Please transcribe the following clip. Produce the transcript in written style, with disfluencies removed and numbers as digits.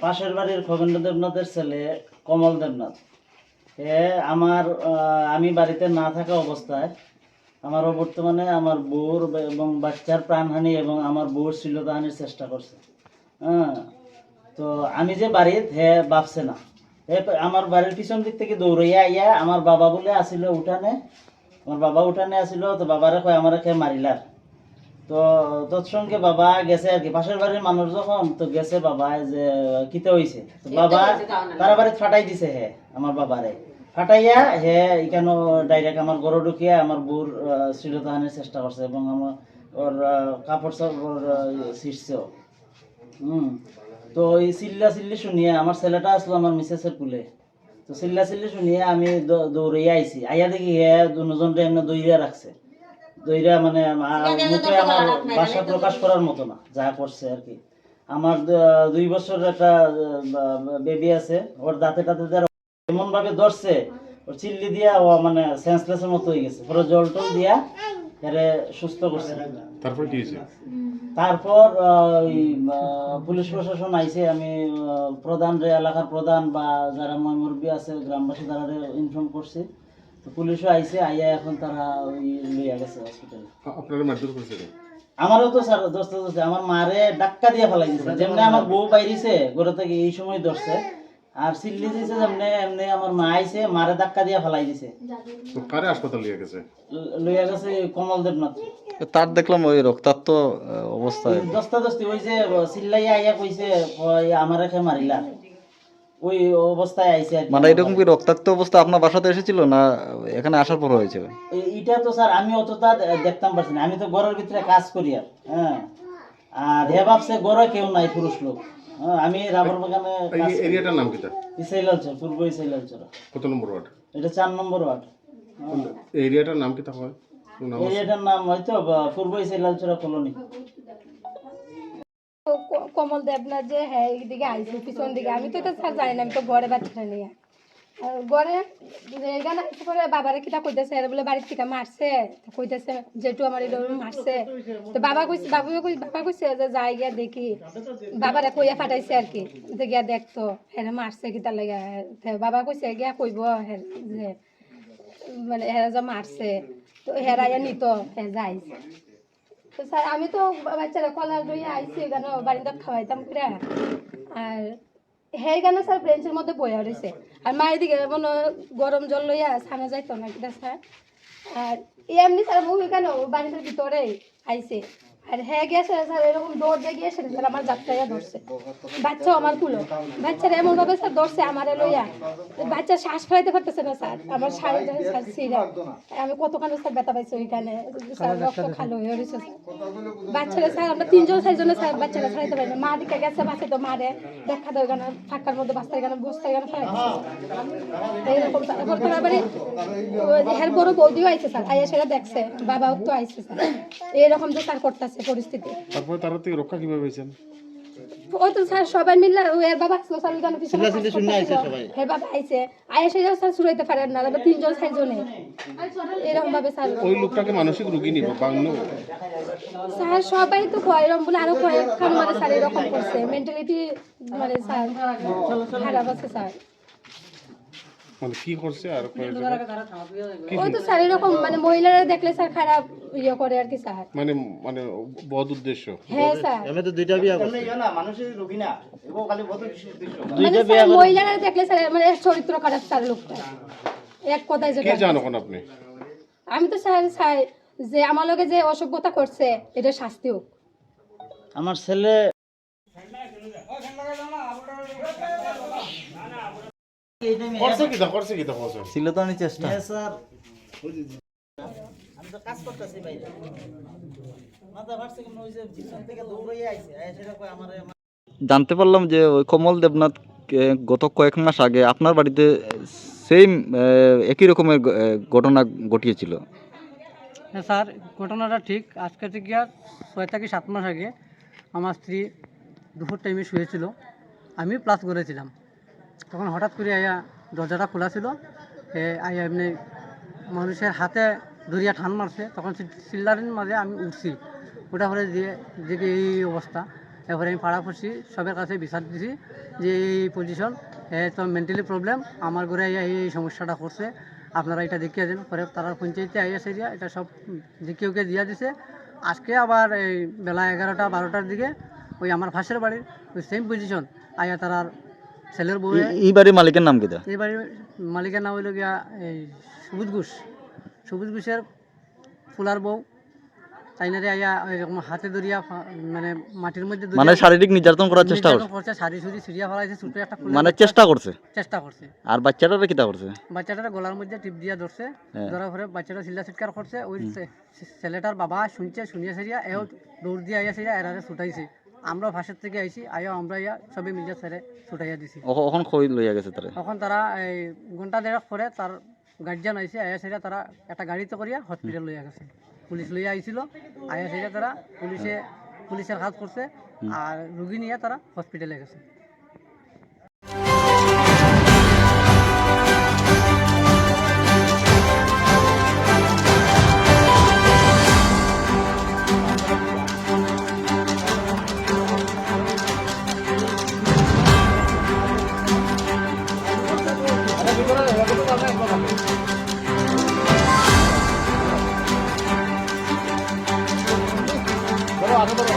পাশের বাড়ির খগেন্দ্র দেবনাথের ছেলে কমল দেবনাথ। আমার আমি বাড়িতে না থাকা অবস্থায় আমার বর্তমানে আমার বউর এবং বাচ্চার প্রাণহানি এবং আমার বউর শ্লীলতাহানির চেষ্টা করছে। হ্যাঁ, তো আমি যে বাড়িতে ভাবছে না, আমার বাড়ির পিছন দিক থেকে দৌড়াইয়া আইয়া আমার বাবা বলে আসিল উঠানে, আমার বাবা উঠানে আসিল, তো বাবারে কয় আমার খেয়ে মারিলার। তো তৎসঙ্গে বাবা গেছে আর কি, পাশের বাড়ির মানুষ যখন তো গেছে বাবা যে কিতে হইছে, তো বাবা তারা বাড়ি ফাটাই দিছে আমার বাবারে ফাটাইয়া এখানে ডাইরেক্ট আমার গরু ঢুকিয়া আমার বউর শ্লীলতাহানির চেষ্টা করছে এবং আমার ওর কাপড় চাপড় ছিঁড়ছেও। তো এই চিল্লি শুনিয়ে আমার ছেলেটা আসলো আমার মিসেসের কুলে, তো চিল্লি শুনিয়ে আমি দৌড়িয়ে আইছি, আইয়া দেখি দুজনটা এমনি দৌড়িয়া রাখছে, দইরা মানে মুখে আমার ভাষা প্রকাশ করার মতো না যা করছে আর কি। আমার 2 বছরের একটা বেবি আছে, ওর দাঁতে এমন ভাবে ধরছে, ওর চিল্লি দিয়া ও মানে সেন্সলেসের মতো হয়ে গেছে, পুরো জল টল দিয়া এরে সুস্থ করছে। তারপর কি হয়েছে? তারপর পুলিশ প্রশাসন আইছে, আমি প্রধান এলাকার প্রধান বা যারা মুরব্বী আছে গ্রামবাসী তারা ইনফর্ম করছি, তো পুলিশও আইছে, আইয়া এখন তারা লইয়া গেছে হসপিটালে। আপনারা মারধর করছে? আমারও তো স্যার দোস্ত আমার মারে ডাক্কা দিয়ে ফেলাই দিছে, যেমনি আমার বউ বাইরিছে ঘরে থেকে এই সময় ধরছে, আর সিল্লি দিছে যেমনি এমনি আমার মা আইছে মারে ধাক্কা দিয়ে ফেলাই দিছে। তো কারে হাসপাতাল লইয়া গেছে কমল দেবনাথ। তার দেখলাম ওই রক্তাক্ত অবস্থায় দস্তাদস্তি ওই যে চিল্লাইয়া আইয়া কইছে আমারে খেয়ে মারিলা, ওই অবস্থায় আইছে আর কি। মানে এরকম কি রক্তাক্ত অবস্থা আপনার বাসাতে এসেছিল না এখানে আসার পর হয়েছে? এটা তো স্যার আমি অতটা দেখতাম পারছি না, আমি তো ঘরের ভিতরে কাজ করি আর আর হে ভাবছে ঘরে কেউ নাই পুরুষ লোক। আমি রাবার বাগানে এরিয়াটার নাম কি? ইসাইলালচর, পূর্ব ইসাইলালচর। কত নম্বর ওয়ার্ড? এটা 4 নম্বর ওয়ার্ড। এরিয়াটার নাম কি তাহলে? এরিয়াটার নাম হয়তো পূর্ব ইসাইলালচর কলোনি। কমল দেবনাথ যে হ্যাঁ এইদিকে আইছে পিছন দিকে, আমি তো এটা স্যার জানি না, আমি তো ঘরে বাচ্চাটা নিয়ে ঘরে এখানে পরে বাবারে কিতা কইতেছে বলে বাড়ির কিতা মারছে, কইতেছে যেটু আমার এটা মারছে, তো বাবা কইছে যে যাই গিয়া দেখি, বাবারে কইয়া ফাটাইছে আর কি, যে গিয়া দেখতো হ্যাঁ মারছে কিতা লাগে, বাবা কইছে গিয়া কইব হ্যাঁ যে মানে হ্যাঁ যে মারছে, তো হেরাইয়া নিত হ্যাঁ যাইছে। তো স্যার আমি তো বাচ্চারা কলা লইয়া আইসি কেন বাড়িতে খাওয়াইতাম করে, আর হ্যাঁ কেন স্যার ব্রেঞ্চের মধ্যে বইয়া রয়েছে, আর মায়ের দিকে মনে গরম জল লইয়া সামনে যাইতো না কিনা স্যার, আর এমনি স্যার মুভি কেন বাড়িতে ভিতরে আইসে, আর হ্যাঁ গেছে স্যার এরকম দৌড় দিয়ে গিয়েছে স্যার আমার যাত্রাইয়া ধরছে, বাচ্চাও আমার কুলো, বাচ্চারা এমনভাবে স্যার ধরছে আমারে লইয়া, বাচ্চা শ্বাস ফেলাইতে পারতেছে না স্যার, আমার শাড়ি স্যার ছিঁড়া, আমি কতখানি স্যার ব্যথা পাইছি ওইখানে, স্যার রক্ত খালো হয়ে রয়েছে বাচ্চারা স্যার, আমরা 3-4 স্যার বাচ্চারা ছাড়াইতে পারি না, মা দিকে গেছে বাচ্চা তো মারে দেখা দেয় ওইখানে ফাঁকার মধ্যে বাস্তার এখানে বস্তার এখানে ফেলাই এইরকম তারপরে হ্যাঁ বড় বৌদিও আইছে স্যার, আইয়া সেটা দেখছে, বাবাও তো আইছে স্যার, এইরকম যে স্যার করতেছে পরিস্থিতি। তারপরে তারা থেকে রক্ষা কিভাবে হয়েছেন? ওই তো স্যার সবাই মিলে এর বাবা আসলো স্যার ওইখানে পিছনে এর বাবা আইছে, আইয়া সেটা স্যার শুরাইতে পারেন না, 3-4 এরকম ভাবে স্যার ওই লোকটাকে মানসিক রোগী নিব স্যার সবাই তো কয় এরকম বলে, আরো কয়েকখান মানে স্যার এরকম করছে, মেন্টালিটি মানে স্যার খারাপ আছে স্যার। মানে কি করছে আর ওই তো স্যার এরকম মানে মহিলারা দেখলে স্যার খারাপ ইয়ে করে আর কি স্যার, মানে মানে বদ উদ্দেশ্য। হ্যাঁ স্যার আমি তো দুইটা বিয়া করছি না, মানুষের রোগী না, এগো খালি বদ উদ্দেশ্য। মানে স্যার মহিলারা দেখলে স্যার মানে চরিত্র খারাপ স্যার লোকটা, এক কথায় যেটা। কি জানো কোন আপনি? আমি তো স্যার চাই যে আমার লগে যে অসভ্যতা করছে এটা শাস্তি হোক। আমার ছেলে শ্লীলতাহানির চেষ্টা। স্যার আমি তো কাজ করতেছি বাইরে, মাথা ফাটছে কেন, ওই যে পিছন থেকে দৌড়াইয়া আইছে, সেটা কই আমারে। জানতে পারলাম যে ওই কমল দেবনাথ গত কয়েক মাস আগে আপনার বাড়িতে সেম একই রকমের ঘটনা ঘটিয়েছিল। হ্যাঁ স্যার, ঘটনাটা ঠিক। আজকে থেকে 6 থেকে 7 মাস আগে আমার স্ত্রী দুপুর টাইমে শুয়েছিল, আমি প্লাস করেছিলাম, তখন হঠাৎ করে আয়া দরজাটা খোলা ছিল, আয়া এমনি মানুষের হাতে ধরিয়া ঠান মারছে, তখন সিল্লারের মাঝে আমি উঠছি, ওটা পরে দিয়ে দেখে এই অবস্থা, এরপরে আমি পাড়াপড়শি সবার কাছে বিচার দিছি যে এই পজিশন তো মেন্টালি প্রবলেম, আমার ঘরে এই সমস্যাটা করছে, আপনারা এটা দেখিয়ে দেন। পরে তারা পঞ্চায়েতে আইয়া সেরিয়া এটা সব দেখিয়ে ওকে দিয়া দিছে। আজকে আবার এই বেলা 11টা 12টার দিকে ওই আমার পাশের বাড়ির ওই সেম পজিশন আইয়া তারার ছেলের বউ, এই বাড়ির মালিকের নাম কিটা? এই বাড়ির মালিকের নাম হইল গিয়া এই সবুজ ঘোষ। সবুজ ঘোষের ফুলার বউ তাইনারে আইয়া এরকম হাতে ধরিয়া মানে মাটির মধ্যে ধরিয়া মানে শারীরিক নির্যাতন করার চেষ্টা করছে, নির্যাতন করছে, শাড়ি সুড়ি ছিড়িয়া ফেলাইছে, ছোট একটা ফুলের মানে বাচ্চা চেষ্টা করছে। চেষ্টা করছে। আর বাচ্চাটারে কিটা করছে? বাচ্চাটার গলার মধ্যে টিপ দিয়া ধরছে, হ্যাঁ। ধরার পরে বাচ্চাটা চিল্লা চিৎকার করছে। ওই ছেলেটার বাবা শুনছে, শুনিয়া সেরিয়া এও দৌড় দিয়ে আইয়া সেরিয়া এরারে ছুটাইছে। আমরা ভাষার থেকে আইছি, আইয়া আমরা ইয়া সবে মিলিয়া ছেড়ে ছুটাইয়া দিছি। ওখন কই লইয়া গেছে তারে? তখন তারা এই ঘন্টা দেড়েক পরে তার গার্জিয়ান আইছে, আইয়া সেরিয়া তারা একটা গাড়িতে করিয়া হসপিটাল লইয়া গেছে। পুলিশ লইয়া আইছিল, আইয়া সেরিয়া তারা পুলিশের হাত করছে আর রুগী নিয়ে তারা হসপিটালে গেছে। ধরো, আগে ধরো।